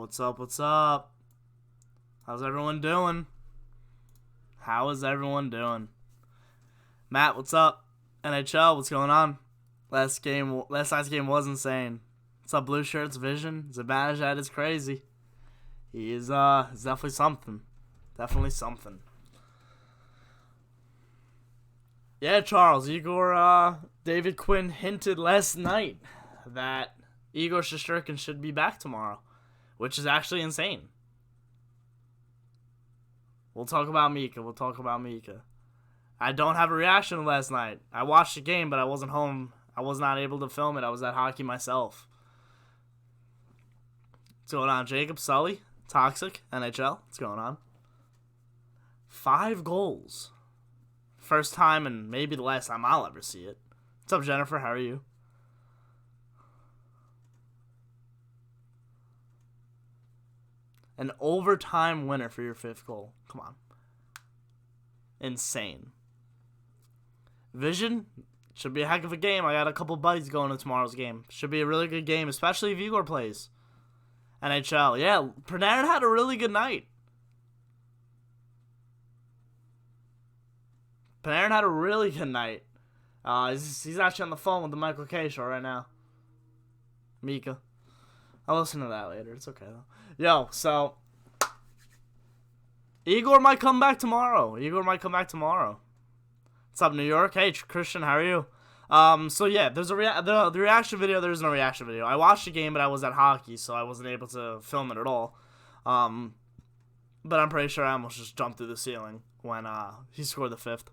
What's up? What's up? How's everyone doing? How is everyone doing? Matt, what's up? NHL, what's going on? Last night's game was insane. What's up, Blue Shirts? Vision? Zibanejads is crazy. He is is definitely something. Definitely something. Yeah, Charles, David Quinn hinted last night that Igor Shesterkin should be back tomorrow, which is actually insane. We'll talk about Mika. I don't have a reaction to last night. I watched the game, but I wasn't home. I was not able to film it. I was at hockey myself. What's going on, Jacob? Sully? Toxic? NHL? What's going on? 5 goals. First time and maybe the last time I'll ever see it. What's up, Jennifer? How are you? An overtime winner for your 5th goal. Come on. Insane. Vision? Should be a heck of a game. I got a couple buddies going to tomorrow's game. Should be a really good game, especially if Igor plays. NHL. Yeah, Panarin had a really good night. Panarin had a really good night. He's actually on the phone with the Michael K show right now. Mika. I'll listen to that later. It's okay, though. Yo, so Igor might come back tomorrow. What's up, New York? Hey, Christian, how are you? So yeah, there's the reaction video. There's no reaction video. I watched the game, but I was at hockey, so I wasn't able to film it at all. But I'm pretty sure I almost just jumped through the ceiling when he scored the 5th.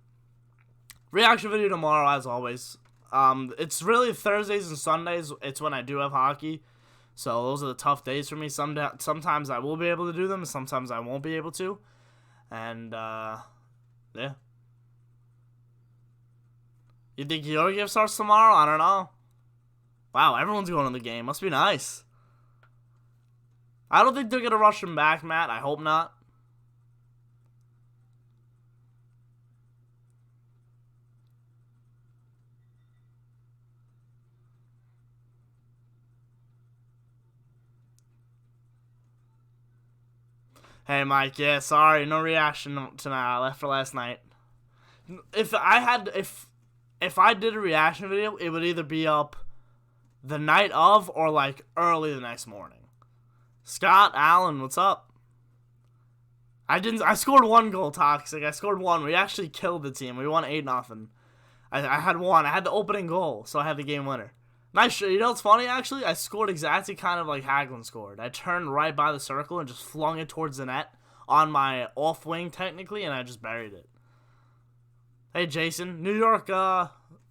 Reaction video tomorrow, as always. It's really Thursdays and Sundays. It's when I do have hockey. So those are the tough days for me. Sometimes I will be able to do them, sometimes I won't be able to. And, yeah. You think Georgiev starts tomorrow? I don't know. Wow, everyone's going to the game. Must be nice. I don't think they're going to rush him back, Matt. I hope not. Hey, Mike. Yeah, sorry, no reaction tonight. I left for last night. If I did a reaction video, it would either be up the night of or like early the next morning. Scott Allen, what's up? I scored 1 goal, Toxic. I scored 1. We actually killed the team. We won 8-0. I had 1. I had the opening goal, so I had the game winner. Nice. You know what's funny, actually? I scored exactly kind of like Hagelin scored. I turned right by the circle and just flung it towards the net on my off wing, technically, and I just buried it. Hey, Jason. New York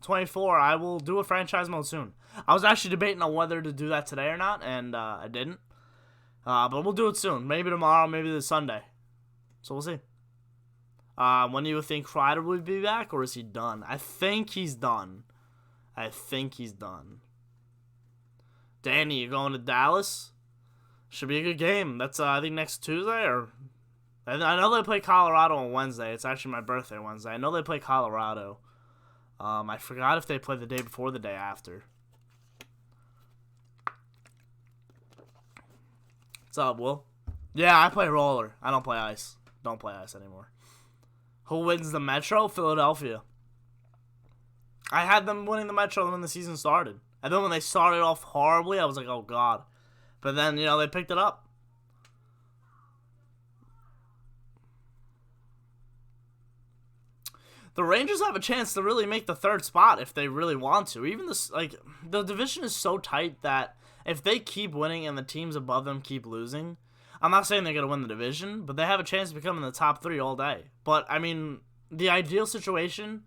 24. I will do a franchise mode soon. I was actually debating on whether to do that today or not, and I didn't. But we'll do it soon. Maybe tomorrow, maybe this Sunday. So we'll see. When do you think Kreider would be back, or is he done? I think he's done. Danny, you going to Dallas? Should be a good game. That's, I think, next Tuesday, or... I know they play Colorado on Wednesday. It's actually my birthday Wednesday. I know they play Colorado. I forgot if they play the day before or the day after. What's up, Will? Yeah, I play roller. I don't play ice. Don't play ice anymore. Who wins the Metro? Philadelphia. I had them winning the Metro when the season started. And then when they started off horribly, I was like, oh, God. But then, they picked it up. The Rangers have a chance to really make the 3rd spot if they really want to. Even this, the division is so tight that if they keep winning and the teams above them keep losing, I'm not saying they're going to win the division, but they have a chance to become in the top 3 all day. But, I mean, the ideal situation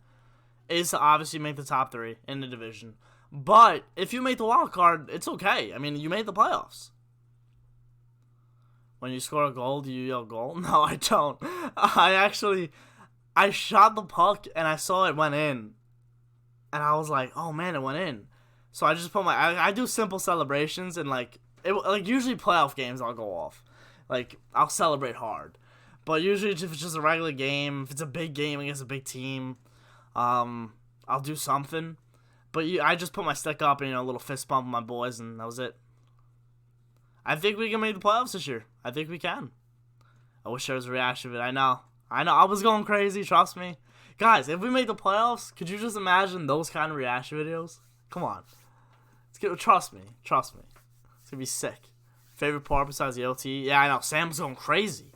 is to obviously make the top 3 in the division. But if you make the wild card, it's okay. I mean, you made the playoffs. When you score a goal, do you yell goal? No, I don't. I shot the puck and I saw it went in. And I was like, oh man, it went in. So I just put I do simple celebrations and usually playoff games I'll go off. I'll celebrate hard. But usually if it's just a regular game, if it's a big game against a big team, I'll do something. But I just put my stick up and, a little fist bump with my boys, and that was it. I think we can make the playoffs this year. I think we can. I wish there was a reaction, but I know. I was going crazy. Trust me. Guys, if we make the playoffs, could you just imagine those kind of reaction videos? Come on. Trust me. Trust me. It's going to be sick. Favorite part besides the OT? Yeah, I know. Sam's going crazy.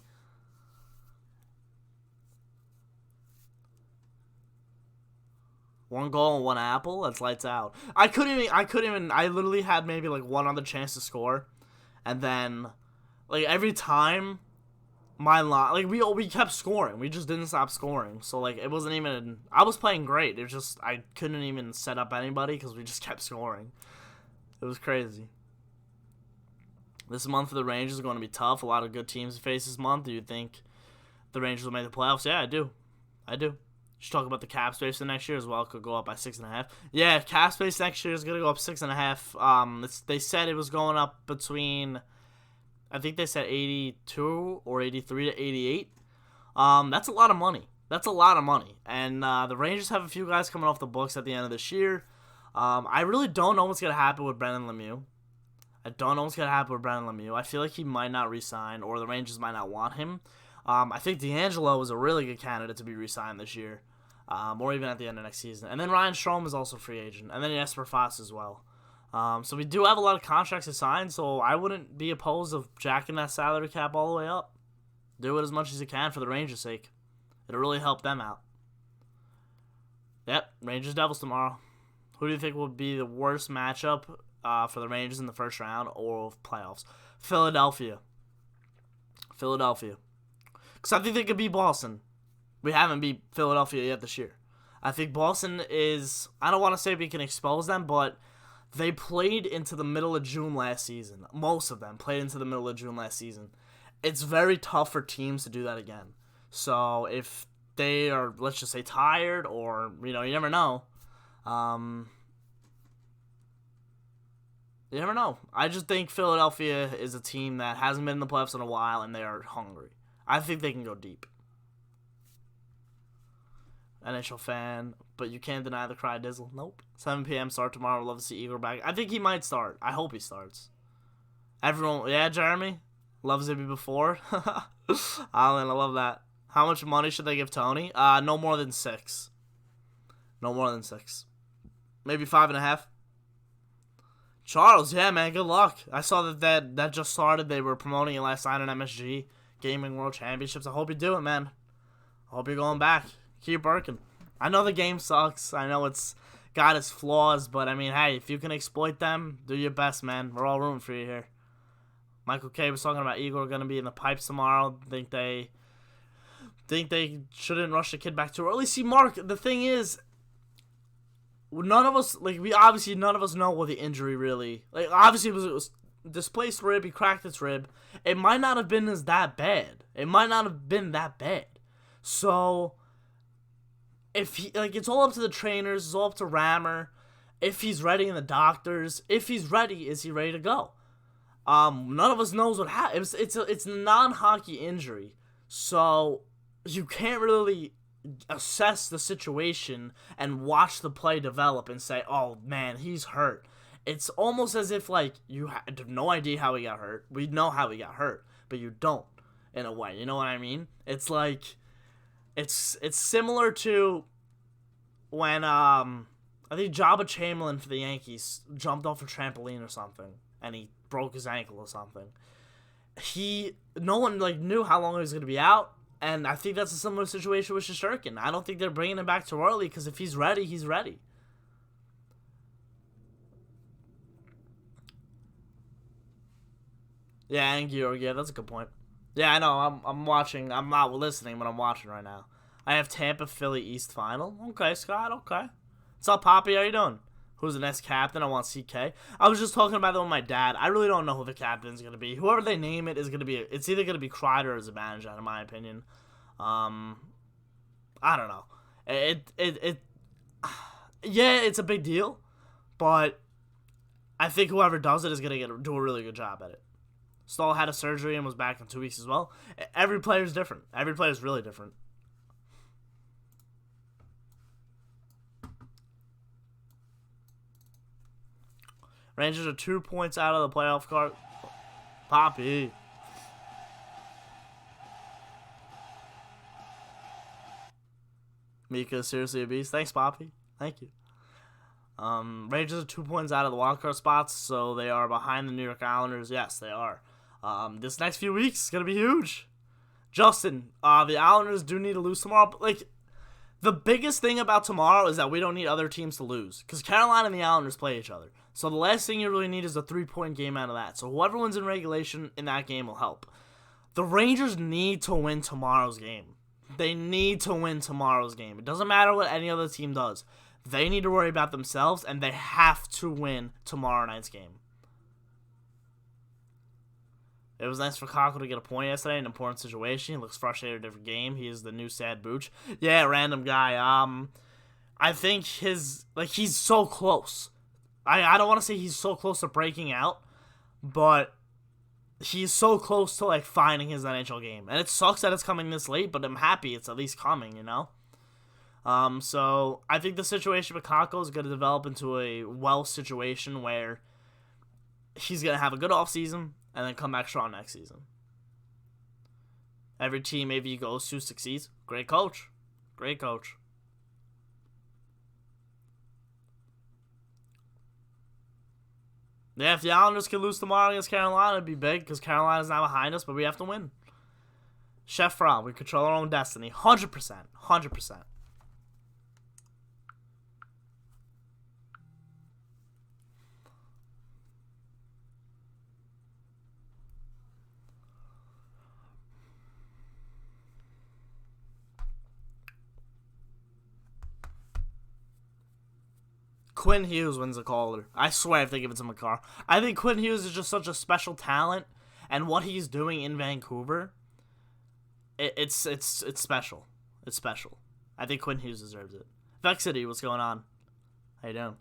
One goal and one apple. That's lights out. I literally had maybe like one other chance to score, and then like every time my line, like we kept scoring. We just didn't stop scoring. So like it wasn't even. I was playing great. It just I couldn't even set up anybody because we just kept scoring. It was crazy. This month for the Rangers is going to be tough. A lot of good teams to face this month. Do you think the Rangers will make the playoffs? Yeah, I do. Should talk about the cap space for next year as well. It could go up by 6.5. Yeah, cap space next year is gonna go up 6.5. They said it was going up between, I think they said 82 or 83 to 88. That's a lot of money. And the Rangers have a few guys coming off the books at the end of this year. I really don't know what's gonna happen with Brendan Lemieux. I feel like he might not re-sign, or the Rangers might not want him. I think D'Angelo is a really good candidate to be re-signed this year, or even at the end of next season. And then Ryan Strome is also a free agent, and then Jesper Fast as well. So we do have a lot of contracts to sign, so I wouldn't be opposed of jacking that salary cap all the way up. Do it as much as you can for the Rangers' sake. It'll really help them out. Yep, Rangers-Devils tomorrow. Who do you think will be the worst matchup for the Rangers in the first round or playoffs? Philadelphia. Because I think they could beat Boston. We haven't beat Philadelphia yet this year. I think Boston is, I don't want to say we can expose them, but they played into the middle of June last season. Most of them played into the middle of June last season. It's very tough for teams to do that again. So if they are, let's just say, tired, or, you never know. You never know. I just think Philadelphia is a team that hasn't been in the playoffs in a while, and they are hungry. I think they can go deep. NHL fan, but you can't deny the cry dizzle. Nope. 7 p.m. start tomorrow. Love to see Igor back. I think he might start. I hope he starts. Everyone, yeah, Jeremy? Loves Zibby before. Alan, I love that. How much money should they give Tony? No more than 6. Maybe 5.5. Charles, yeah, man, good luck. I saw that just started. They were promoting it last night on MSG. Gaming World Championships. I hope you do it, man. I hope you're going back. Keep working. I know the game sucks. I know it's got its flaws, but I mean, hey, if you can exploit them, do your best, man. We're all rooting for you here. Michael K was talking about Igor going to be in the pipes tomorrow. Think they shouldn't rush the kid back too early. See, Mark, the thing is, none of us know what the injury really, obviously it was displaced rib. He cracked its rib. It might not have been that bad. So if he, it's all up to the trainers, it's all up to Rammer, if he's ready, and the doctors. If he's ready, is he ready to go? None of us knows what happened. It's a non-hockey injury, so you can't really assess the situation and watch the play develop and say, oh man, he's hurt. It's almost as if you have no idea how he got hurt. We know how he got hurt, but you don't, in a way. You know what I mean? It's it's similar to when I think Jabba Chamberlain for the Yankees jumped off a trampoline or something and he broke his ankle or something. No one knew how long he was going to be out. And I think that's a similar situation with Shesterkin. I don't think they're bringing him back too early because if he's ready, he's ready. Yeah, and Georg, yeah, that's a good point. Yeah, I know. I'm watching. I'm not listening, but I'm watching right now. I have Tampa, Philly, East final. Okay, Scott. Okay. What's up, Poppy? How you doing? Who's the next captain? I want CK. I was just talking about that with my dad. I really don't know who the captain's gonna be. Whoever they name it is gonna be. It's either gonna be Kreider or Zibanejads, in my opinion. I don't know. Yeah, it's a big deal, but I think whoever does it is gonna do a really good job at it. Stahl had a surgery and was back in 2 weeks as well. Every player's different. Every player's really different. Rangers are 2 points out of the playoff card. Poppy. Mika is seriously a beast. Thanks, Poppy. Thank you. Rangers are 2 points out of the wildcard spots, so they are behind the New York Islanders. Yes, they are. This next few weeks is going to be huge. Justin, the Islanders do need to lose tomorrow. But, like, the biggest thing about tomorrow is that we don't need other teams to lose, because Carolina and the Islanders play each other. So the last thing you really need is a 3-point game out of that. So whoever wins in regulation in that game will help. The Rangers need to win tomorrow's game. They need to win tomorrow's game. It doesn't matter what any other team does. They need to worry about themselves, and they have to win tomorrow night's game. It was nice for Kako to get a point yesterday in an important situation. He looks frustrated every game. He is the new sad Booch. Yeah, random guy. I think he's so close. I don't want to say he's so close to breaking out, but he's so close to, like, finding his NHL game. And it sucks that it's coming this late, but I'm happy it's at least coming, you know? So I think the situation with Kako is going to develop into a well situation where he's going to have a good offseason and then come back strong next season. Every team AV goes to succeeds. Great coach. Great coach. Yeah, if the Islanders can lose tomorrow against Carolina, it'd be big because Carolina's now behind us, but we have to win. Chef Rob, we control our own destiny. 100%. 100%. Quinn Hughes wins the Calder. I swear if they give it to McCarr. I think Quinn Hughes is just such a special talent, and what he's doing in Vancouver, it's special. It's special. I think Quinn Hughes deserves it. Vex City, what's going on? How you doing?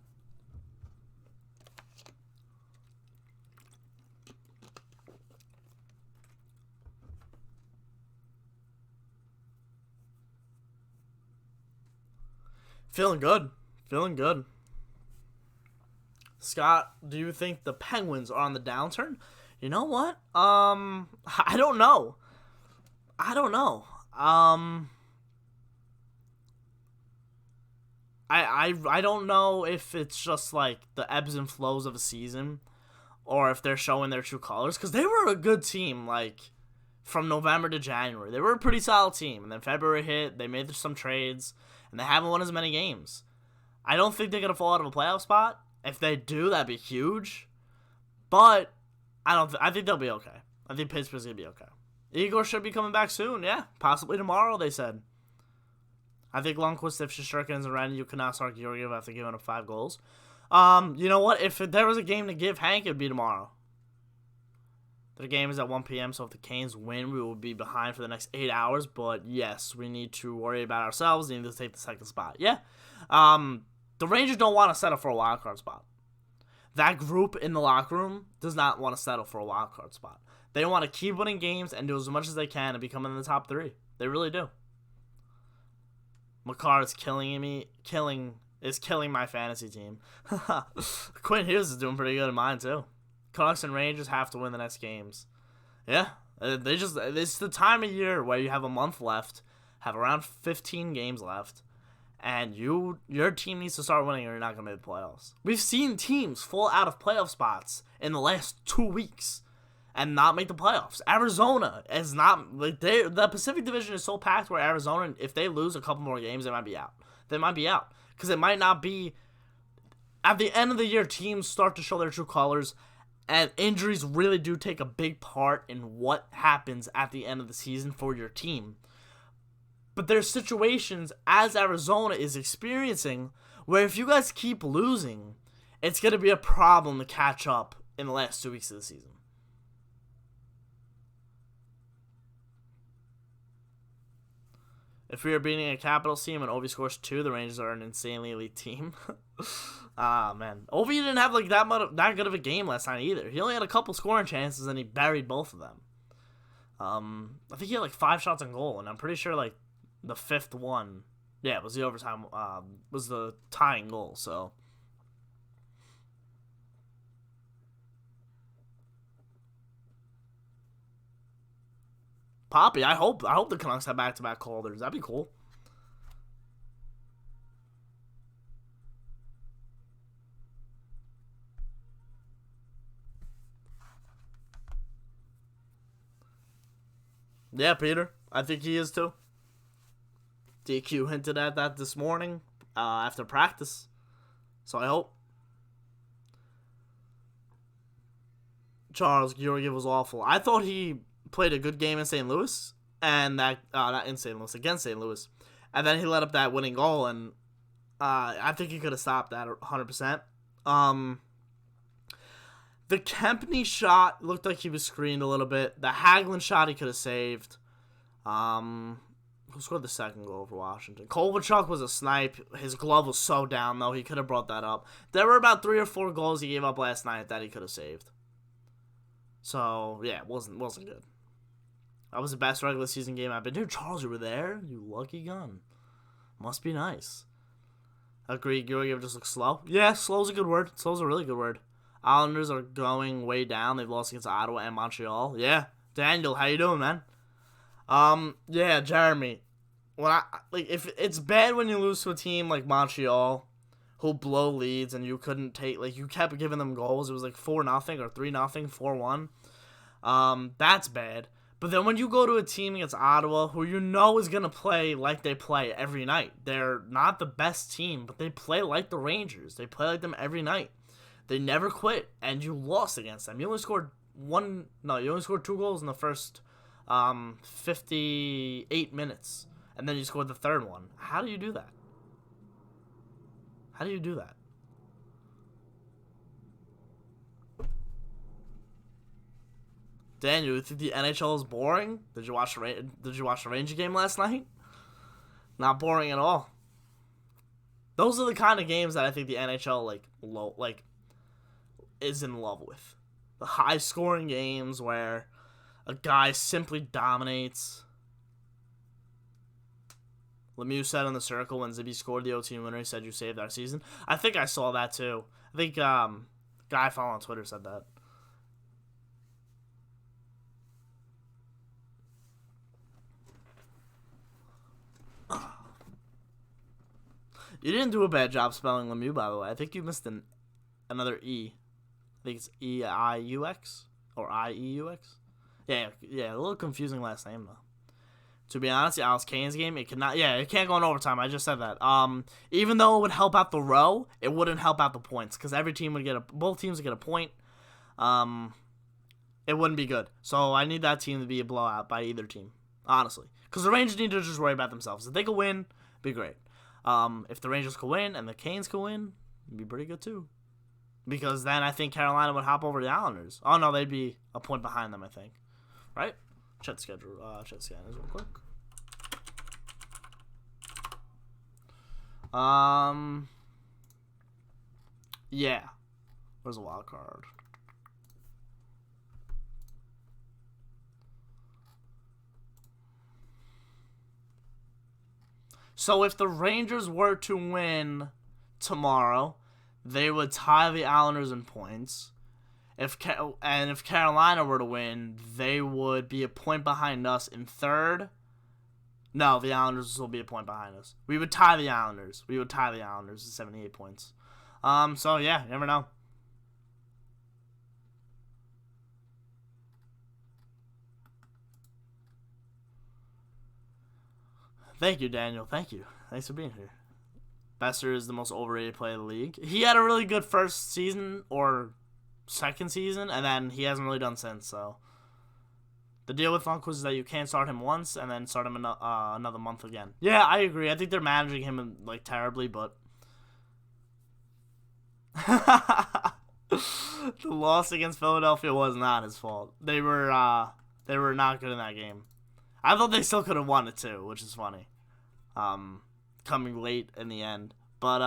Feeling good. Feeling good. Scott, do you think the Penguins are on the downturn? You know what? I don't know. I don't know if it's just like the ebbs and flows of a season or if they're showing their true colors, because they were a good team, like, from November to January. They were a pretty solid team, and then February hit, they made some trades, and they haven't won as many games. I don't think they're going to fall out of a playoff spot. If they do, that'd be huge. But I think they'll be okay. I think Pittsburgh's going to be okay. Igor should be coming back soon, yeah. Possibly tomorrow, they said. I think Lundqvist, if Shesterkin, and Randy, you cannot start Georgiev after giving up 5 goals. You know what? If there was a game to give Hank, it would be tomorrow. The game is at 1 p.m., so if the Canes win, we will be behind for the next 8 hours. But, yes, we need to worry about ourselves. We need to take the second spot. Yeah. The Rangers don't want to settle for a wildcard spot. That group in the locker room does not want to settle for a wildcard spot. They want to keep winning games and do as much as they can and become in the top 3. They really do. McCarr is killing my fantasy team. Quinn Hughes is doing pretty good in mine too. Canucks and Rangers have to win the next games. Yeah, it's the time of year where you have a month left, have around 15 games left, and your team needs to start winning or you're not going to make the playoffs. We've seen teams fall out of playoff spots in the last 2 weeks and not make the playoffs. Arizona is not, like, the Pacific Division is so packed where Arizona, if they lose a couple more games, they might be out. They might be out because it might not be. At the end of the year, teams start to show their true colors, and injuries really do take a big part in what happens at the end of the season for your team. But there's situations, as Arizona is experiencing, where if you guys keep losing, it's going to be a problem to catch up in the last 2 weeks of the season. If we are beating a Capitals team and Ovi scores 2, the Rangers are an insanely elite team. Man. Ovi didn't have like that good of a game last night either. He only had a couple scoring chances and he buried both of them. I think he had like 5 shots on goal, and I'm pretty sure like the 5th one, yeah, it was the overtime, was the tying goal, so. Poppy, I hope the Canucks have back-to-back Calder's. That'd be cool. Yeah, Peter. I think he is too. DQ hinted at that this morning after practice. So I hope. Charles Georgiev was awful. I thought he played a good game in St. Louis, and that not in St. Louis, against St. Louis, and then he let up that winning goal, and I think he could have stopped that 100%. The Kempney shot looked like he was screened a little bit. The Hagelin shot he could have saved. Who scored the second goal for Washington? Kovalchuk was a snipe. His glove was so down, though. He could have brought that up. There were about 3 or 4 goals he gave up last night that he could have saved. So, yeah, it wasn't good. That was the best regular season game I've been to. Charles, you were there? You lucky gun. Must be nice. Agreed, Georgiev just looks slow. Yeah, slow's a good word. Slow's a really good word. Islanders are going way down. They've lost against Ottawa and Montreal. Yeah. Daniel, how you doing, man? Yeah, Jeremy. If it's bad when you lose to a team like Montreal, who blow leads and you couldn't take, you kept giving them goals. It was 4-0 or 3-0, 4-1. That's bad. But then when you go to a team against Ottawa, who you know is going to play like they play every night. They're not the best team, but they play like the Rangers. They play like them every night. They never quit, and you lost against them. You only scored 2 goals in the first 58 minutes, and then you scored the third one. How do you do that? How do you do that? Daniel, you think the NHL is boring? Did you watch the Ranger game last night? Not boring at all. Those are the kind of games that I think the NHL is in love with. The high scoring games where a guy simply dominates. Lemieux said on the circle when Zibby scored the OT winner, he said, "You saved our season." I think I saw that too. I think guy I follow on Twitter said that. You didn't do a bad job spelling Lemieux, by the way. I think you missed another E. I think it's E-I-U-X or I-E-U-X. Yeah, a little confusing last name, though. To be honest, the Alex Cain's game, it can't go in overtime. I just said that. Even though it would help out the row, it wouldn't help out the points because both teams would get a point. It wouldn't be good. So I need that team to be a blowout by either team, honestly. Because the Rangers need to just worry about themselves. If they could win, it'd be great. If the Rangers could win and the Canes could win, it'd be pretty good too. Because then I think Carolina would hop over the Islanders. Oh no, they'd be a point behind them, I think. Right? Check the schedule. Check the scanners real quick. Yeah. Where's the wild card? So if the Rangers were to win tomorrow, they would tie the Islanders in points. If Carolina were to win, they would be a point behind us in third. No, the Islanders will be a point behind us. We would tie the Islanders. at 78 points. So yeah, you never know. Thank you, Daniel. Thank you. Thanks for being here. Besser is the most overrated player in the league. He had a really good first season or second season, and then he hasn't really done since. So the deal with Lundqvist is that you can't start him once and then start him another month again. Yeah, I agree. I think they're managing him terribly, but the loss against Philadelphia was not his fault. They were not good in that game. I thought they still could have won it too, which is funny. Coming late in the end. But,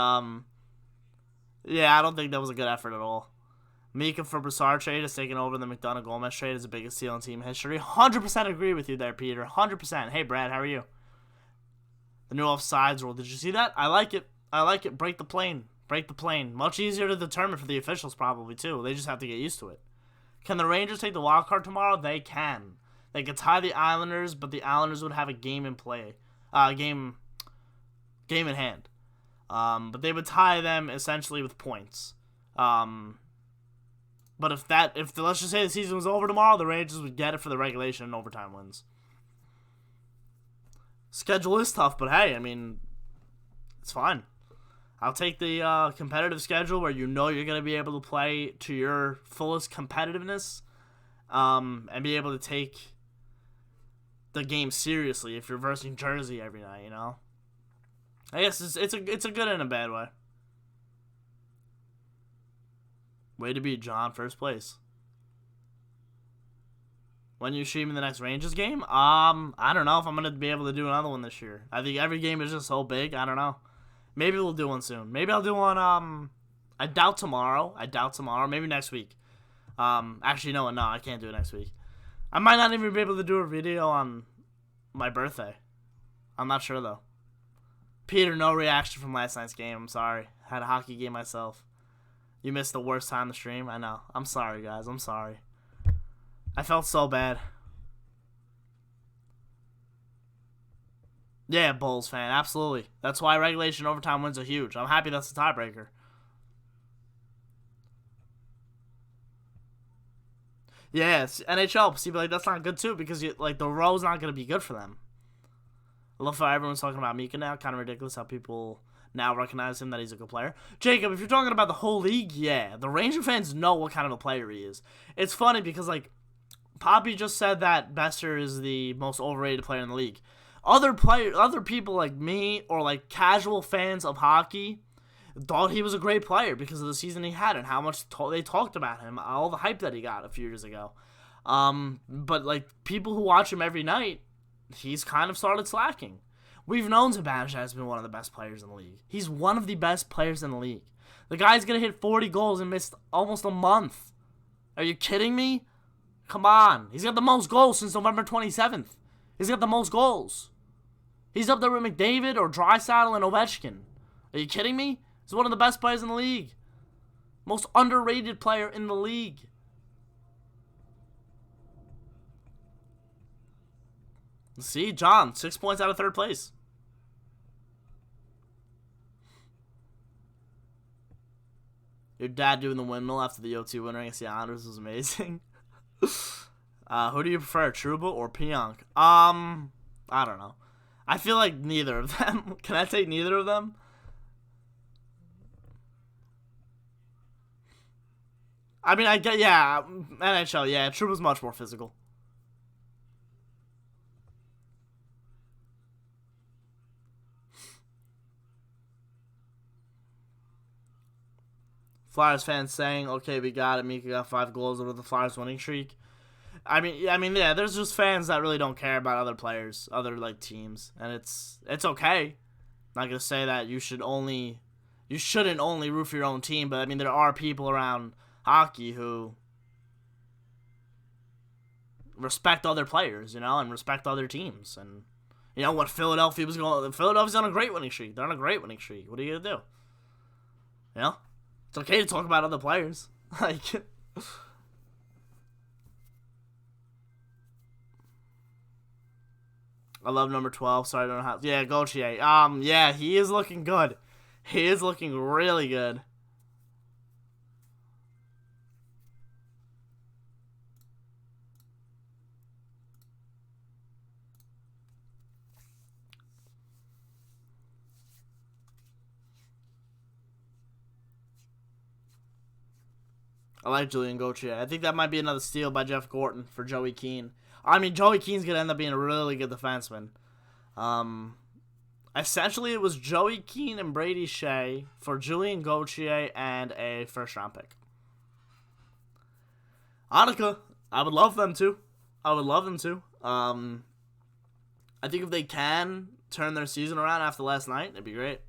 yeah, I don't think that was a good effort at all. Mika for Brassard trade has taken over the McDonough-Gomez trade as the biggest steal in team history. 100% agree with you there, Peter. 100%. Hey, Brad, how are you? The new offsides rule. Did you see that? I like it. Break the plane. Much easier to determine for the officials probably, too. They just have to get used to it. Can the Rangers take the wild card tomorrow? They can. They could tie the Islanders, but the Islanders would have a game in play, game in hand. But they would tie them essentially with points. But if let's just say the season was over tomorrow, the Rangers would get it for the regulation and overtime wins. Schedule is tough, but hey, I mean, it's fine. I'll take the competitive schedule where you know you're going to be able to play to your fullest competitiveness, and be able to take the game seriously if you're versing Jersey every night, you know? I guess it's a good and a bad way. Way to be, John. First place. When you stream in the next Rangers game? I don't know if I'm going to be able to do another one this year. I think every game is just so big. I don't know. Maybe we'll do one soon. Maybe I'll do one, I doubt tomorrow. Maybe next week. Actually, no, I can't do it next week. I might not even be able to do a video on my birthday. I'm not sure, though. Peter, no reaction from last night's game. I'm sorry. Had a hockey game myself. You missed the worst time to stream. I know. I'm sorry, guys. I'm sorry. I felt so bad. Yeah, Bulls fan. Absolutely. That's why regulation overtime wins are huge. I'm happy that's the tiebreaker. Yes, NHL. See, but like that's not good too because the row's not gonna be good for them. I love how everyone's talking about Mika now. Kind of ridiculous how people now recognize him that he's a good player. Jacob, if you're talking about the whole league, yeah, the Ranger fans know what kind of a player he is. It's funny because like Poppy just said that Besser is the most overrated player in the league. Other people like me or like casual fans of hockey thought he was a great player because of the season he had and how much they talked about him, all the hype that he got a few years ago. But like people who watch him every night, he's kind of started slacking. We've known Zibanejads has been one of the best players in the league. He's one of the best players in the league. The guy's gonna hit 40 goals and missed almost a month. Are you kidding me? Come on. He's got the most goals since November 27th. He's got the most goals. He's up there with McDavid or Draisaitl and Ovechkin. Are you kidding me? He's one of the best players in the league. Most underrated player in the league. See, John, 6 points out of third place. Your dad doing the windmill after the O2 winner against the Islanders was amazing. Who do you prefer, Trouba or Pionk? I don't know. I feel like neither of them. Can I take neither of them? I mean, I get, yeah, NHL, yeah, Trouba's much more physical. Flyers fans saying, okay, we got it. Mika got 5 goals over the Flyers winning streak. I mean, yeah, there's just fans that really don't care about other players, other, like, teams. And it's okay. I'm not going to say that you shouldn't only root for your own team, but, I mean, there are people around hockey who respect other players, you know, and respect other teams. And, you know, what Philadelphia's on a great winning streak. They're on a great winning streak. What are you going to do? You know? It's okay to talk about other players. Like, I love number 12. Sorry, I don't know how. Yeah, Gauthier. Yeah, he is looking good. He is looking really good. I like Julian Gauthier. I think that might be another steal by Jeff Gorton for Joey Keane. I mean, Joey Keane's going to end up being a really good defenseman. Essentially, it was Joey Keane and Brady Shea for Julian Gauthier and a first-round pick. Annika, I would love them to. I think if they can turn their season around after last night, it'd be great.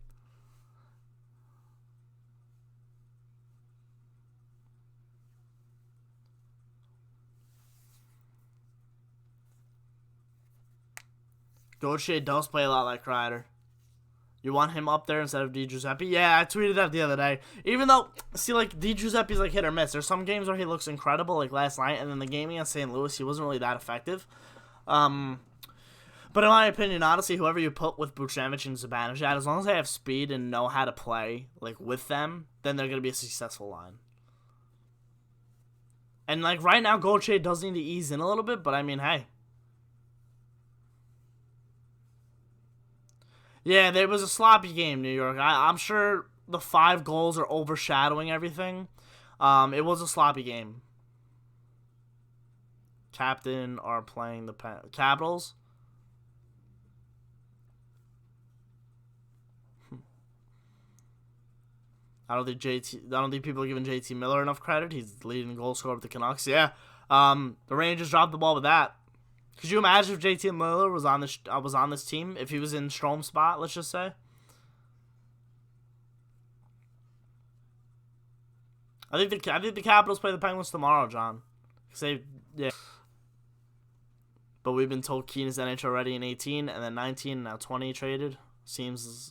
Gauthier does play a lot like Kreider. You want him up there instead of Di Giuseppe? Yeah, I tweeted that the other day. Even though, see, like, Di Giuseppe's like hit or miss. There's some games where he looks incredible, like last night, and then the game against St. Louis, he wasn't really that effective. But in my opinion, honestly, whoever you put with Buchnevich and Zibanejad, as long as they have speed and know how to play like with them, then they're gonna be a successful line. And like right now, Gauthier does need to ease in a little bit, but I mean, hey. Yeah, there was a sloppy game, New York. I'm sure the 5 goals are overshadowing everything. It was a sloppy game. Captain are playing the Capitals. I don't think people are giving JT Miller enough credit. He's the leading goal scorer with the Canucks. Yeah. The Rangers dropped the ball with that. Could you imagine if JT Miller was on this team? If he was in Strom's spot, let's just say. I think the Capitals play the Penguins tomorrow, John. Yeah. But we've been told Keane is NHL ready in 18, and then 19, and now 20 traded.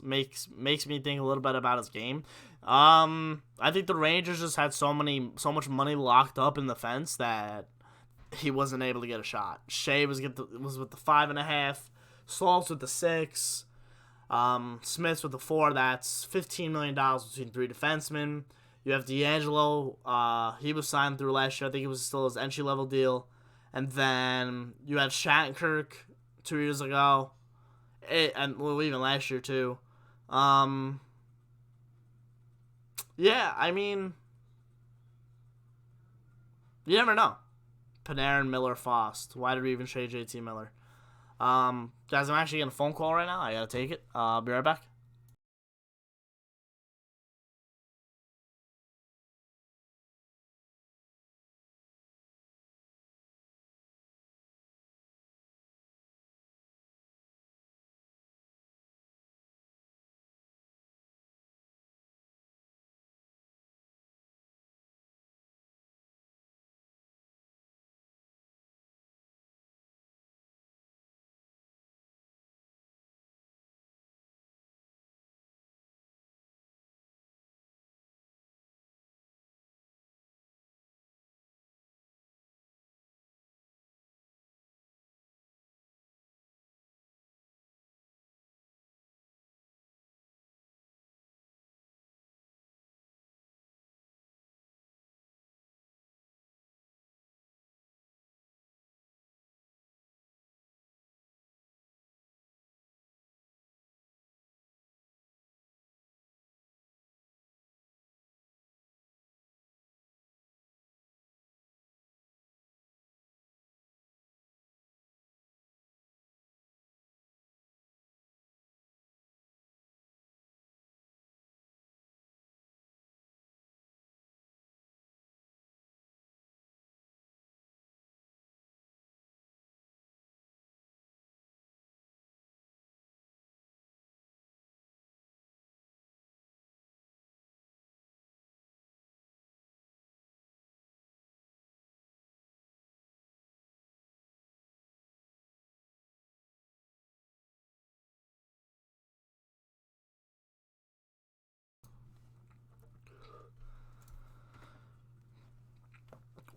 Makes me think a little bit about his game. I think the Rangers just had so much money locked up in the fence that he wasn't able to get a shot. Shea was with the 5.5, Salt's with the 6, Smith's with the 4. That's $15 million between 3 defensemen. You have D'Angelo. He was signed through last year. I think it was still his entry level deal. And then you had Shattenkirk 2 years ago. Even last year too. Yeah, I mean, you never know. Panarin, Miller, Fost. Why did we even trade JT Miller? Guys, I'm actually getting a phone call right now. I gotta take it. I'll be right back.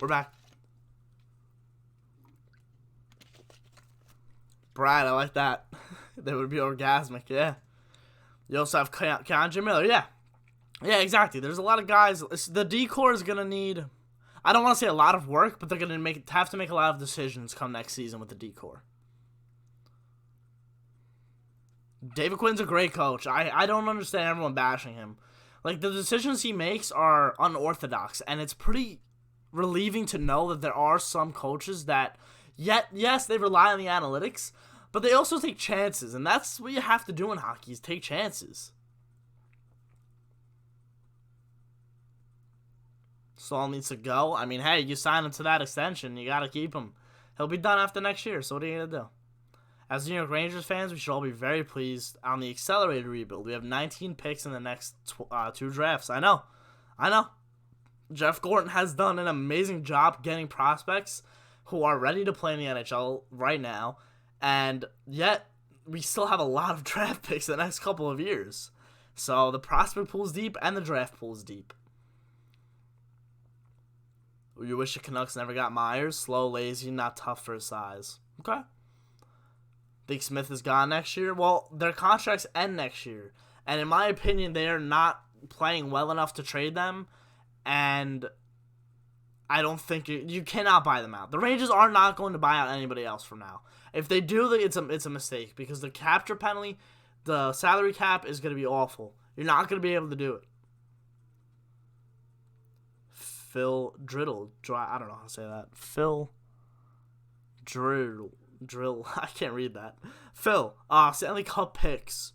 We're back. Brad, I like that. That would be orgasmic, yeah. You also have K'Andre Miller, yeah. Yeah, exactly. There's a lot of guys. The D-core is going to need, I don't want to say a lot of work, but they're going to have to make a lot of decisions come next season with the D-core. David Quinn's a great coach. I don't understand everyone bashing him. Like, the decisions he makes are unorthodox, and it's pretty relieving to know that there are some coaches that, yes, they rely on the analytics, but they also take chances, and that's what you have to do in hockey, is take chances. Saul needs to go. I mean, hey, you sign him to that extension, you gotta keep him. He'll be done after next year, so what are you gonna do? As New York Rangers fans, we should all be very pleased on the accelerated rebuild. We have 19 picks in the next 2 drafts. I know. Jeff Gorton has done an amazing job getting prospects who are ready to play in the NHL right now, and yet we still have a lot of draft picks the next couple of years. So the prospect pool is deep and the draft pool is deep. You wish the Canucks never got Myers? Slow, lazy, not tough for his size. Okay. think Smith is gone next year. Well, their contracts end next year. And in my opinion, they are not playing well enough to trade them. And I don't think you cannot buy them out. The Rangers are not going to buy out anybody else from now. If they do, it's a mistake because the capture penalty, the salary cap is going to be awful. You're not going to be able to do it. Phil Driddle. I don't know how to say that. Phil Drill. I can't read that. Phil. Stanley Cup picks.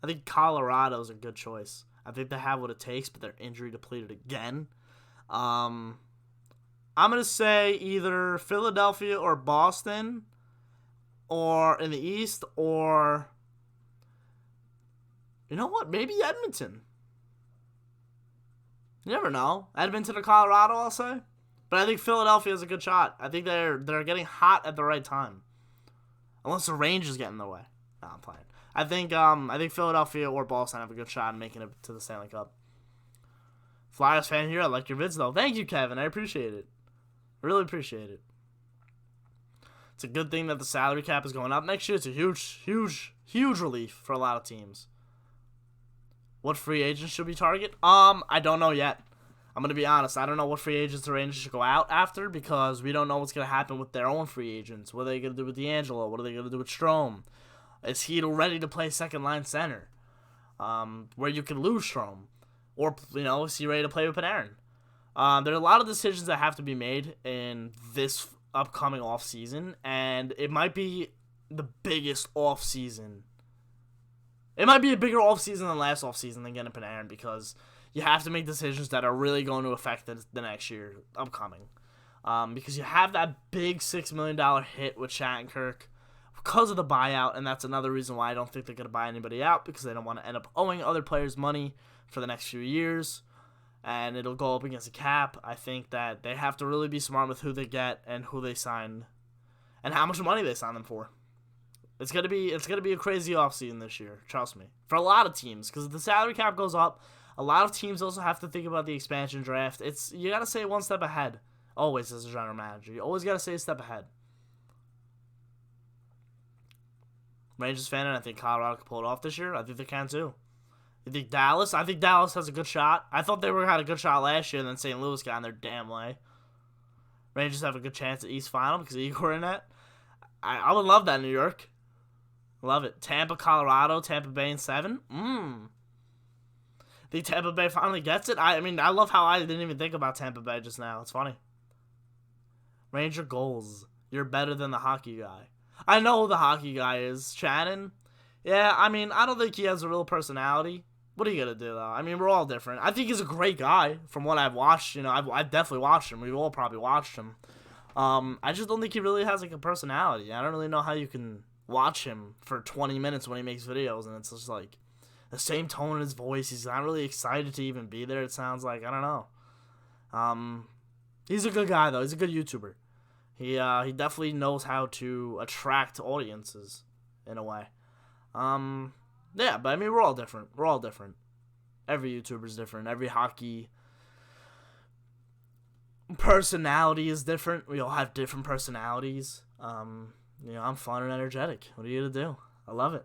I think Colorado's a good choice. I think they have what it takes, but they're injury depleted again. I'm going to say either Philadelphia or Boston, or in the East, or, you know what, maybe Edmonton. You never know. Edmonton or Colorado, I'll say. But I think Philadelphia is a good shot. I think they're getting hot at the right time. Unless the Rangers get in the way. No, I'm playing. I think Philadelphia or Boston have a good shot in making it to the Stanley Cup. Flyers fan here. I like your vids, though. Thank you, Kevin. I appreciate it. Really appreciate it. It's a good thing that the salary cap is going up next year. It's a huge, huge, huge relief for a lot of teams. What free agents should we target? I don't know yet. I'm going to be honest. I don't know what free agents the Rangers should go out after because we don't know what's going to happen with their own free agents. What are they going to do with D'Angelo? What are they going to do with Strome? Is he ready to play second-line center? Where you can lose Strome? Or, is he ready to play with Panarin? There are a lot of decisions that have to be made in this upcoming offseason, and it might be the biggest offseason. It might be a bigger offseason than last offseason than getting Panarin because you have to make decisions that are really going to affect the next year upcoming. Because you have that big $6 million hit with Shattenkirk because of the buyout, and that's another reason why I don't think they're going to buy anybody out because they don't want to end up owing other players money for the next few years, and it'll go up against the cap. I think that they have to really be smart with who they get and who they sign and how much money they sign them for. It's gonna be a crazy offseason this year, trust me. For a lot of teams, because if the salary cap goes up, a lot of teams also have to think about the expansion draft. You gotta stay one step ahead, always as a general manager. You always gotta stay a step ahead. Rangers fan, and I think Colorado can pull it off this year. I think they can too. You think Dallas? I think Dallas has a good shot. I thought they had a good shot last year, and then St. Louis got in their damn way. Rangers have a good chance at East Final because of Igor in that. I would love that, New York. Love it. Tampa, Colorado, Tampa Bay in 7. Think Tampa Bay finally gets it? I love how I didn't even think about Tampa Bay just now. It's funny. Ranger goals. You're better than the hockey guy. I know who the hockey guy is. Shannon. Yeah, I don't think he has a real personality. What are you going to do, though? We're all different. I think he's a great guy from what I've watched. I've definitely watched him. We've all probably watched him. I just don't think he really has, a personality. I don't really know how you can watch him for 20 minutes when he makes videos, and it's just, the same tone in his voice. He's not really excited to even be there, it sounds like. I don't know. He's a good guy, though. He's a good YouTuber. He definitely knows how to attract audiences, in a way. Yeah, but we're all different. We're all different. Every YouTuber's different. Every hockey personality is different. We all have different personalities. I'm fun and energetic. What are you gonna do? I love it.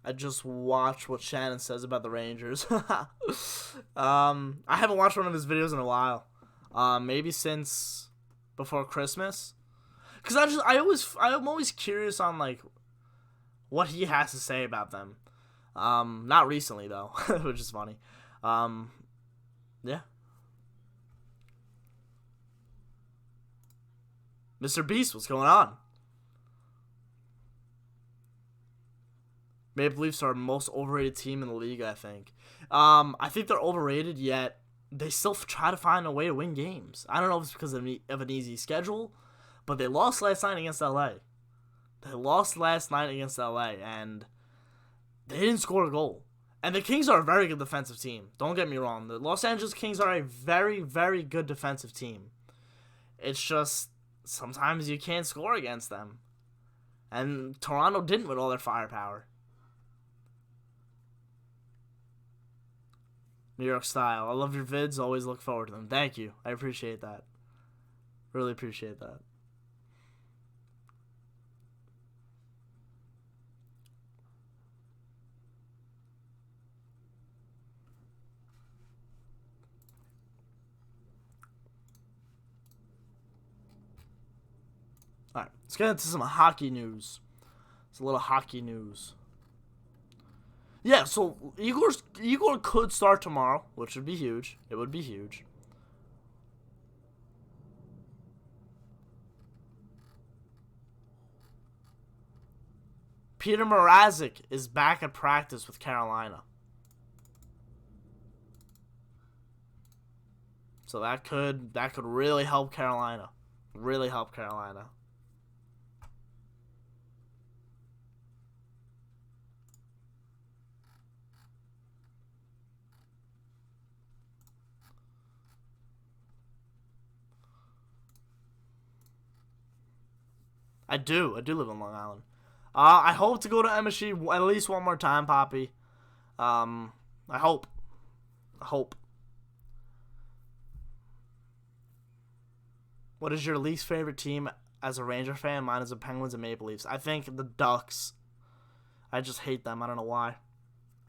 I just watched what Shannon says about the Rangers. I haven't watched one of his videos in a while. Maybe since before Christmas. Cause I'm always curious on what he has to say about them. Not recently though, which is funny. Yeah. Mr. Beast, what's going on? Maple Leafs are the most overrated team in the league, I think. I think they're overrated, yet they still try to find a way to win games. I don't know if it's because of an easy schedule, but they lost last night against LA. And they didn't score a goal. And the Kings are a very good defensive team. Don't get me wrong. The Los Angeles Kings are a very, very good defensive team. It's just sometimes you can't score against them. And Toronto didn't with all their firepower. New York style. I love your vids. Always look forward to them. Thank you. I appreciate that. Really appreciate that. Alright, let's get into some hockey news. It's a little hockey news. Yeah, so Igor could start tomorrow, which would be huge. It would be huge. Peter Mrazek is back at practice with Carolina. So that could really help Carolina. Really help Carolina. I do live in Long Island. I hope to go to MSG at least one more time, Poppy. I hope. What is your least favorite team as a Ranger fan? Mine is the Penguins and Maple Leafs. I think the Ducks. I just hate them. I don't know why.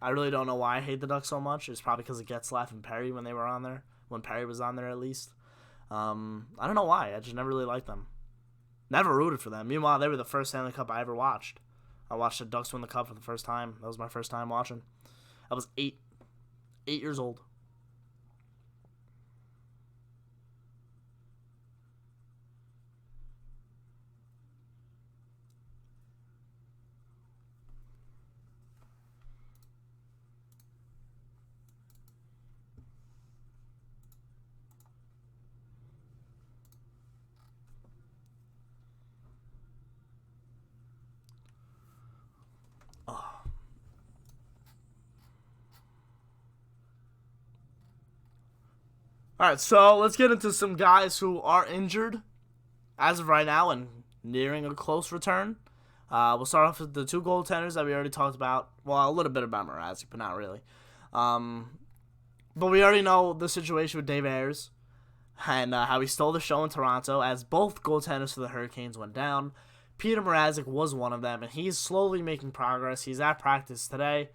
I really don't know why I hate the Ducks so much. It's probably because of Getzlaf and Perry when they were on there. When Perry was on there, at least. I don't know why. I just never really liked them. Never rooted for them. Meanwhile, they were the first Stanley Cup I ever watched. I watched the Ducks win the Cup for the first time. That was my first time watching. I was 8 years old. All right, so let's get into some guys who are injured as of right now and nearing a close return. We'll start off with the two goaltenders that we already talked about. Well, a little bit about Mrazek, but not really. But we already know the situation with Dave Ayers and how he stole the show in Toronto as both goaltenders for the Hurricanes went down. Peter Mrazek was one of them, and he's slowly making progress. He's at practice today.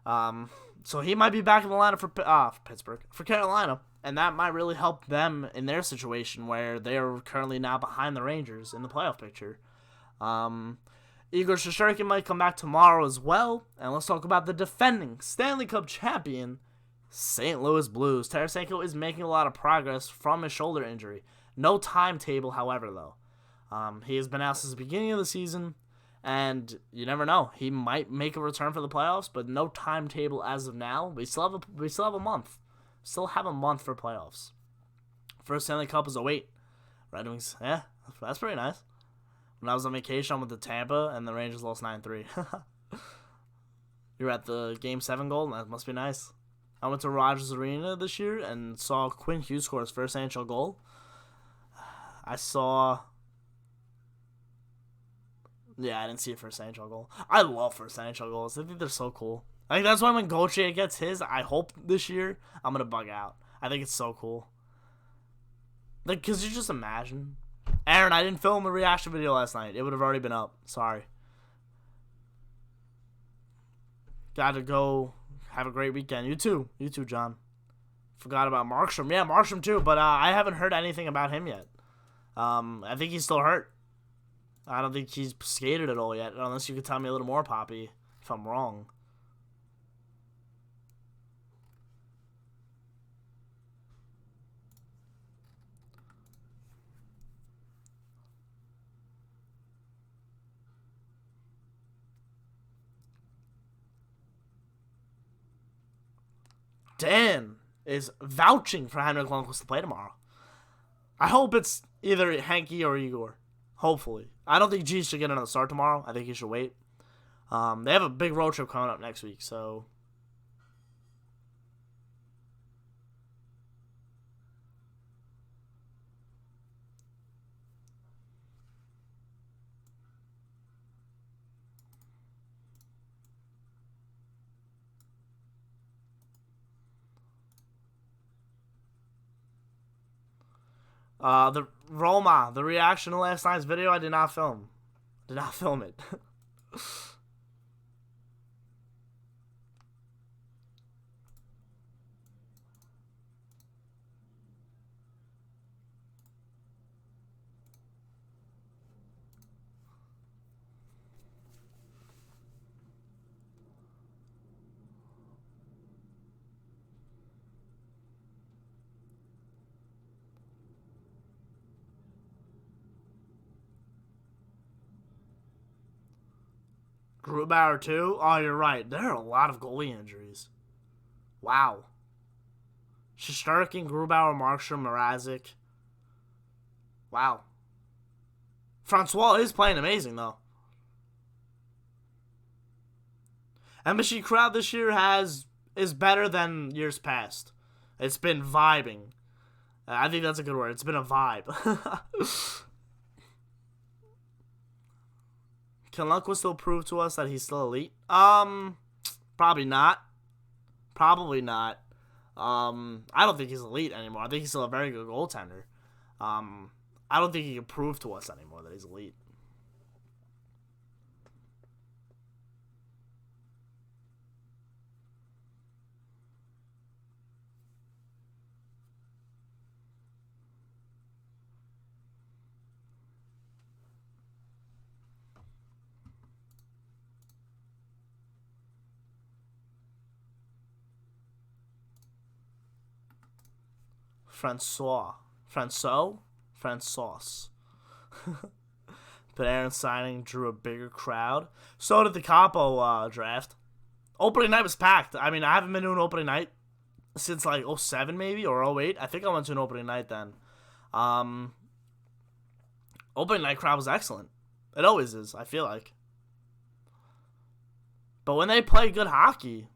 So he might be back in the lineup for Carolina, and that might really help them in their situation where they are currently now behind the Rangers in the playoff picture. Igor Shesterkin might come back tomorrow as well, and let's talk about the defending Stanley Cup champion, St. Louis Blues. Tarasenko is making a lot of progress from his shoulder injury. No timetable, however, though. He has been out since the beginning of the season, and you never know. He might make a return for the playoffs, but no timetable as of now. We still have a month. Still have a month for playoffs. First Stanley Cup is a wait. Red Wings, yeah, that's pretty nice. When I was on vacation, I went to Tampa, and the Rangers lost 9-3. You were at the Game 7 goal, and that must be nice. I went to Rogers Arena this year and saw Quinn Hughes score his first NHL goal. Yeah, I didn't see a first NHL goal. I love first NHL goals. I think they're so cool. I think that's why when Gauthier gets his, I hope this year, I'm going to bug out. I think it's so cool. Like, because you just imagine. Aaron, I didn't film a reaction video last night. It would have already been up. Sorry. Gotta go have a great weekend. You too. You too, John. Forgot about Markstrom. Yeah, Markstrom too, but I haven't heard anything about him yet. I think he's still hurt. I don't think he's skated at all yet, unless you could tell me a little more, Poppy, if I'm wrong. Dan is vouching for Henrik Lundqvist to play tomorrow. I hope it's either Hanky or Igor. Hopefully. I don't think G should get another start tomorrow. I think he should wait. They have a big road trip coming up next week, so... The Roma, the reaction to last night's video, I did not film. Did not film it. Grubauer too? Oh, you're right. There are a lot of goalie injuries. Wow. Shesterkin, Grubauer, Markstrom, Mrazek. Wow. Francois is playing amazing, though. Embassy crowd this year is better than years past. It's been vibing. I think that's a good word. It's been a vibe. Can Lundqvist still prove to us that he's still elite? Probably not. Probably not. I don't think he's elite anymore. I think he's still a very good goaltender. I don't think he can prove to us anymore that he's elite. Francois. Panarin signing drew a bigger crowd. So did the Capo draft. Opening night was packed. I mean, I haven't been to an opening night since like 07 maybe or 08. I think I went to an opening night then. Opening night crowd was excellent. It always is, I feel like. But when they play good hockey,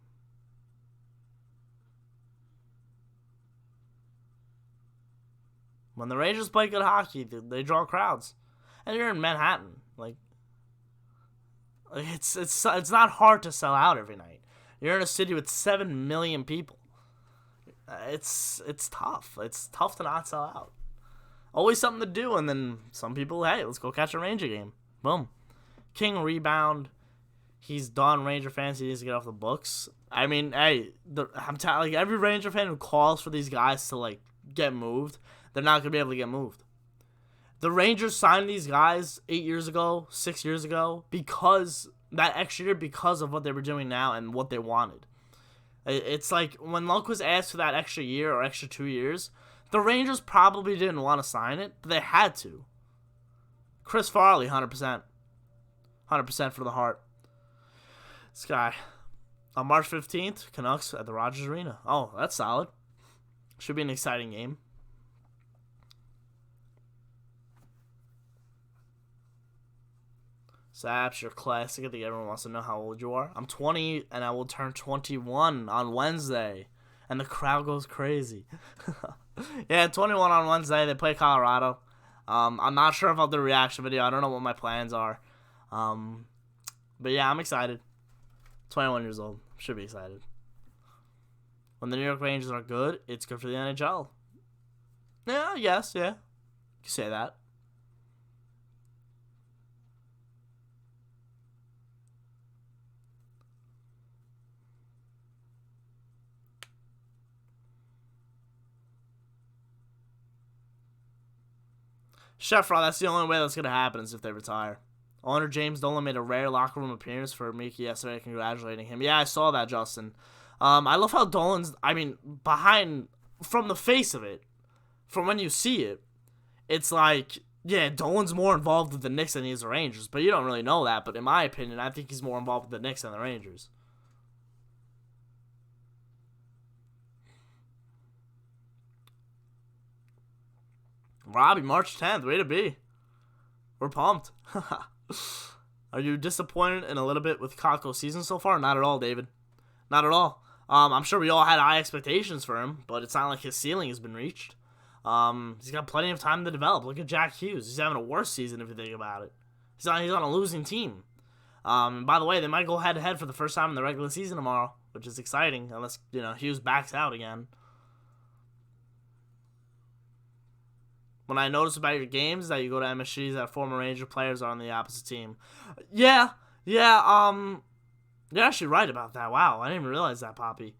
when the Rangers play good hockey, they draw crowds. And you're in Manhattan. Like it's not hard to sell out every night. You're in a city with 7 million people. It's tough. It's tough to not sell out. Always something to do, and then some people, hey, let's go catch a Ranger game. Boom. King rebound. He's done. Ranger fans, he needs to get off the books. I mean, hey, I'm telling every Ranger fan who calls for these guys to like get moved, they're not gonna be able to get moved. The Rangers signed these guys 8 years ago, 6 years ago, because that extra year, because of what they were doing now and what they wanted. It's like when Lundqvist asked for that extra year or extra 2 years, the Rangers probably didn't want to sign it, but they had to. Chris Farley, 100%. 100% for the heart. This guy. On March 15th, Canucks at the Rogers Arena. Oh, that's solid. Should be an exciting game. Zaps, your classic. I think everyone wants to know how old you are. I'm 20, and I will turn 21 on Wednesday. And the crowd goes crazy. Yeah, 21 on Wednesday. They play Colorado. I'm not sure if I'll do a reaction video. I don't know what my plans are. But yeah, I'm excited. 21 years old. Should be excited. When the New York Rangers are good, it's good for the NHL. Yeah, yes, yeah. You can say that. Sheffron, that's the only way that's going to happen is if they retire. Owner James Dolan made a rare locker room appearance for Mika yesterday, congratulating him. Yeah, I saw that, Justin. I love how Dolan's, behind, from the face of it, from when you see it, it's like, yeah, Dolan's more involved with the Knicks than he is the Rangers, but you don't really know that. But in my opinion, I think he's more involved with the Knicks than the Rangers. Robbie, March 10th, way to be. We're pumped. Are you disappointed in a little bit with Kakko's season so far? Not at all, David. Not at all. I'm sure we all had high expectations for him, but it's not like his ceiling has been reached. He's got plenty of time to develop. Look at Jack Hughes. He's having a worse season if you think about it. He's on a losing team. By the way, they might go head-to-head for the first time in the regular season tomorrow, which is exciting, unless, Hughes backs out again. When I notice about your games that you go to MSGs that former Ranger players are on the opposite team. Yeah, you're actually right about that. Wow, I didn't even realize that, Poppy.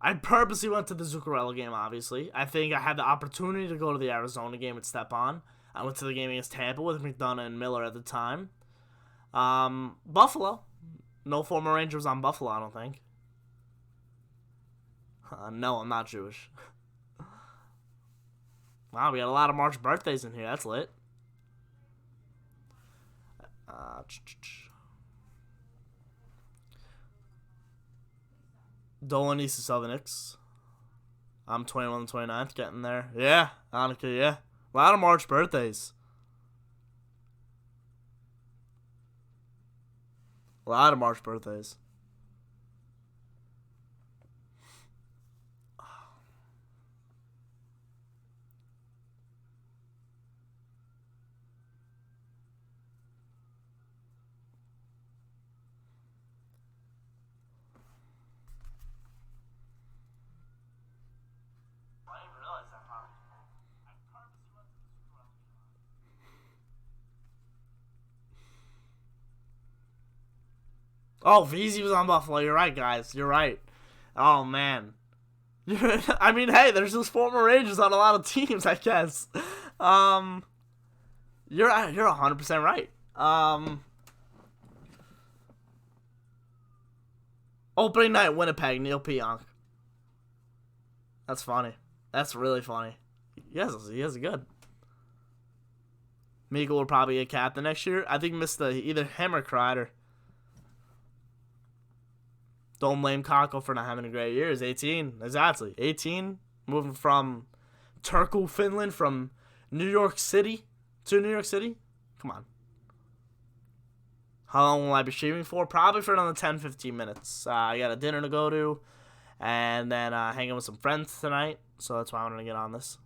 I purposely went to the Zuccarello game, obviously. I think I had the opportunity to go to the Arizona game with Stepan. I went to the game against Tampa with McDonough and Miller at the time. Buffalo. No former Rangers on Buffalo, I don't think. No, I'm not Jewish. Wow, we got a lot of March birthdays in here. That's lit. Dolan East to Southernix. I'm 21 and 29th, getting there. Yeah, Annika, yeah. A lot of March birthdays. A lot of March birthdays. Oh, VZ was on Buffalo. You're right, guys. You're right. Oh, man. I mean, hey, there's just former Rangers on a lot of teams, I guess. You're 100% right. Opening night, Winnipeg, Neil Pionk. That's funny. That's really funny. Yes, he is good. Mika will probably get captain next year. I think either him or Kreider. Don't blame Kako for not having a great year. He's 18. Exactly. 18. Moving from Turku, Finland, from New York City to New York City. Come on. How long will I be streaming for? Probably for another 10-15 minutes. I got a dinner to go to. And then hanging with some friends tonight. So that's why I'm going to get on this.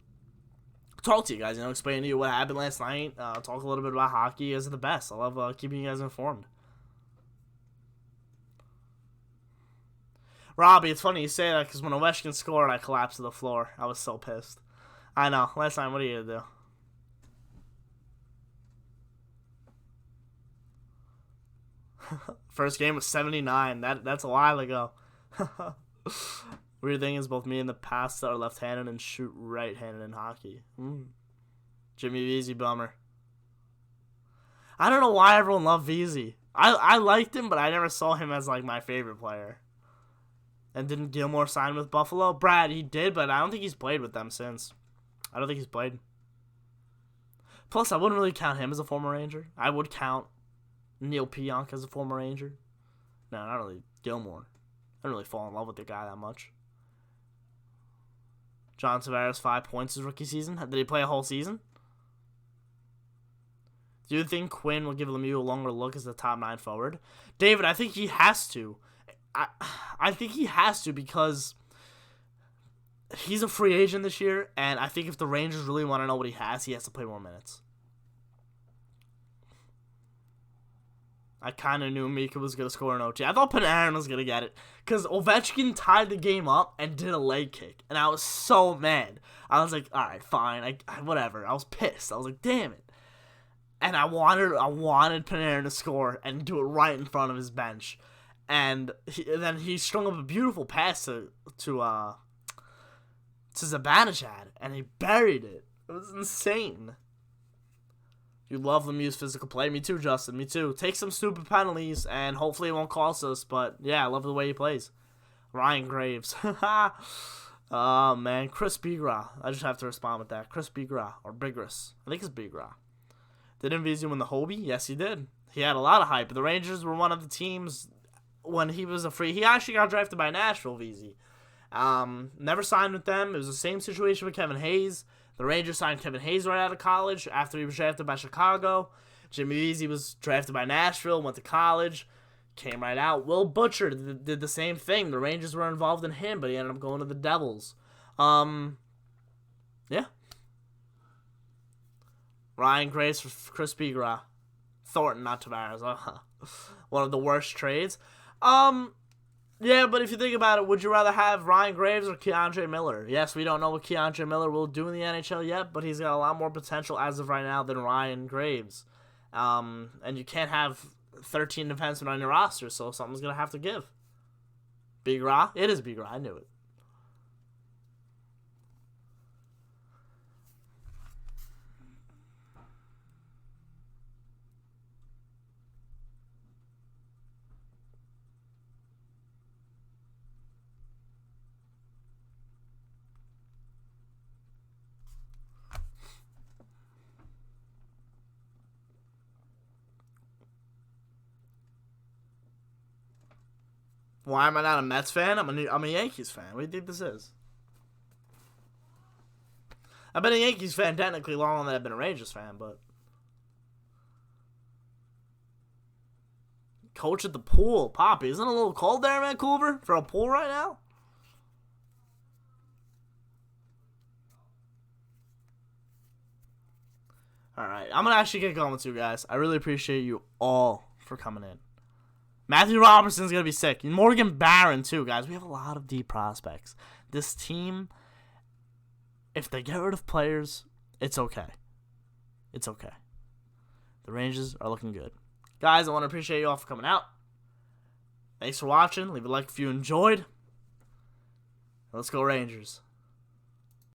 Talk to you guys. Explain to you what happened last night. Talk a little bit about hockey. You guys are the best. I love keeping you guys informed. Robbie, it's funny you say that because when Ovechkin scored, I collapsed to the floor. I was so pissed. I know. Last time, what are you going to do? First game was 79. That's a while ago. Weird thing is, both me and the past are left-handed and shoot right-handed in hockey. Jimmy Vesey, bummer. I don't know why everyone loved Vesey. I liked him, but I never saw him as like my favorite player. And didn't Gilmore sign with Buffalo? Brad, he did, but I don't think he's played with them since. I don't think he's played. Plus, I wouldn't really count him as a former Ranger. I would count Neil Pionk as a former Ranger. No, not really Gilmore. I didn't really fall in love with the guy that much. John Tavares, 5 points his rookie season. Did he play a whole season? Do you think Quinn will give Lemieux a longer look as the top 9 forward? David, I think he has to. I think he has to because he's a free agent this year, and I think if the Rangers really want to know what he has to play more minutes. I kind of knew Mika was going to score an OT. I thought Panarin was going to get it because Ovechkin tied the game up and did a leg kick, and I was so mad. I was like, all right, fine, whatever. I was pissed. I was like, damn it. And I wanted Panarin to score and do it right in front of his bench. And then he strung up a beautiful pass to Zibanejads, and he buried it. It was insane. You love Lemieux's physical play. Me too, Justin. Me too. Take some stupid penalties, and hopefully it won't cost us. But, yeah, I love the way he plays. Ryan Graves. Oh, man. Chris Bigra. I just have to respond with that. Chris Bigra. Or Bigras. I think it's Bigra. Did MVZ win the Hobie? Yes, he did. He had a lot of hype. The Rangers were one of the teams when he was a free. He actually got drafted by Nashville, VZ. Never signed with them. It was the same situation with Kevin Hayes. The Rangers signed Kevin Hayes right out of college after he was drafted by Chicago. Jimmy Vesey was drafted by Nashville, went to college, came right out. Will Butcher did the same thing. The Rangers were involved in him, but he ended up going to the Devils. Yeah. Ryan Grace for Chris Bigra. Thornton, not Tavares. One of the worst trades. Yeah, but if you think about it, would you rather have Ryan Graves or Keandre Miller? Yes, we don't know what Keandre Miller will do in the NHL yet, but he's got a lot more potential as of right now than Ryan Graves. And you can't have 13 defensemen on your roster, so something's going to have to give. Big Ra? It is Big Ra. I knew it. Why am I not a Mets fan? I'm a Yankees fan. What do you think this is? I've been a Yankees fan technically longer than I've been a Rangers fan, but... Coach at the pool. Poppy, isn't it a little cold there in Vancouver for a pool right now? Alright, I'm going to actually get going with you guys. I really appreciate you all for coming in. Matthew Robertson's going to be sick. Morgan Barron, too, guys. We have a lot of deep prospects. This team, if they get rid of players, it's okay. It's okay. The Rangers are looking good. Guys, I want to appreciate you all for coming out. Thanks for watching. Leave a like if you enjoyed. Let's go Rangers.